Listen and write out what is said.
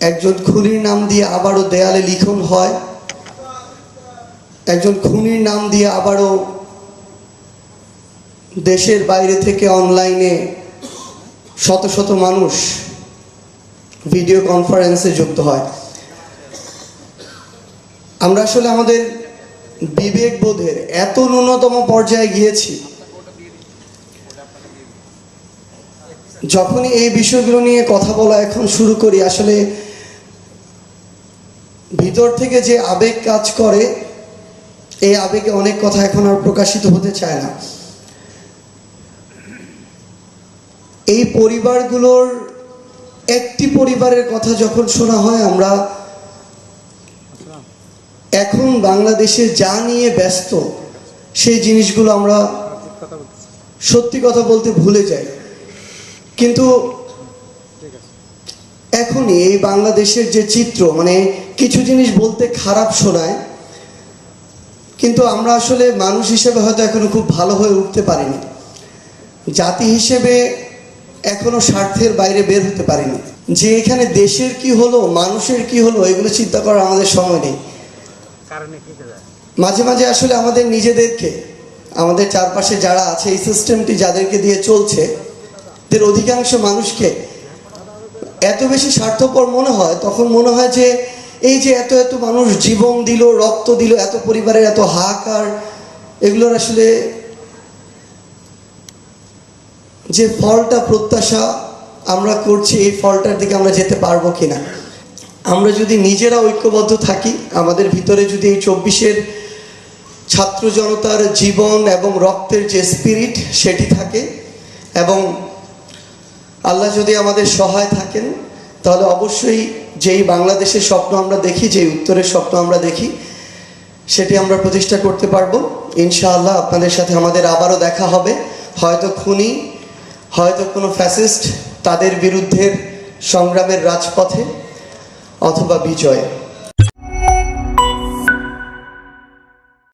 একজন খুনির নাম দিয়ে আবারও দেয়ালে লিখন হয়, একজন খুনির নাম দিয়ে আবারও দেশের বাইরে থেকে অনলাইনে শত শত মানুষ ভিডিও কনফারেন্সে যুক্ত হয়। আমরা আসলে আমাদের বিবেকবোধের এত ন্যূনতম পর্যায়ে গিয়েছি, যখনই এই বিষয়গুলো নিয়ে কথা বলা এখন শুরু করি, আসলে ভিতর থেকে যে আবেগ কাজ করে, এই আবেগে অনেক কথা এখন আর প্রকাশিত হতে চায় না। এই পরিবারগুলোর একটি পরিবারের কথা যখন শোনা হয়, আমরা এখন বাংলাদেশে যা নিয়ে ব্যস্ত সেই জিনিসগুলো আমরা সত্যি কথা বলতে ভুলে যাই। কিন্তু এখনই এই বাংলাদেশের যে চিত্র, মানে কিছু জিনিস বলতে খারাপ শোনায়, কিন্তু আমরা আসলে মানুষ হিসেবে হয়তো এখনো খুব ভালো হয়ে উঠতে পারিনি, জাতি হিসেবে এখনো স্বার্থের বাইরে বের হতে পারিনি। যে এখানে দেশের কি হলো, মানুষের কি হলো, এগুলো চিন্তা করার আমাদের সময় নেই। মাঝে মাঝে আসলে আমাদের নিজেদেরকে, আমাদের চারপাশে যারা আছে, এই সিস্টেমটি যাদেরকে দিয়ে চলছে, এদের অধিকাংশ মানুষকে এত বেশি স্বার্থপর মনে হয়, তখন মনে হয় যে এই যে এত এত মানুষ জীবন দিল, রক্ত দিল, এত পরিবারের এত হাহাকার, এগুলোর আসলে যে ফলটা প্রত্যাশা আমরা করছি, এই ফলটার দিকে আমরা যেতে পারবো কিনা। আমরা যদি নিজেরা ঐক্যবদ্ধ থাকি, আমাদের ভিতরে যদি এই 24-এর ছাত্র জনতার জীবন এবং রক্তের যে স্পিরিট সেটি থাকে, এবং আল্লাহ যদি আমাদের সহায় থাকেন, তাহলে অবশ্যই যেই বাংলাদেশের স্বপ্ন আমরা দেখি, যেই উত্তরের স্বপ্ন আমরা দেখি, সেটি আমরা প্রতিষ্ঠা করতে পারবো ইনশাআল্লাহ। আপনাদের সাথে আমাদের আবারও দেখা হবে, হয়তো খুনি, হয়তো কোনো ফ্যাসিস্ট, তাদের বিরুদ্ধে সংগ্রামের রাজপথে, অথবা বিজয়।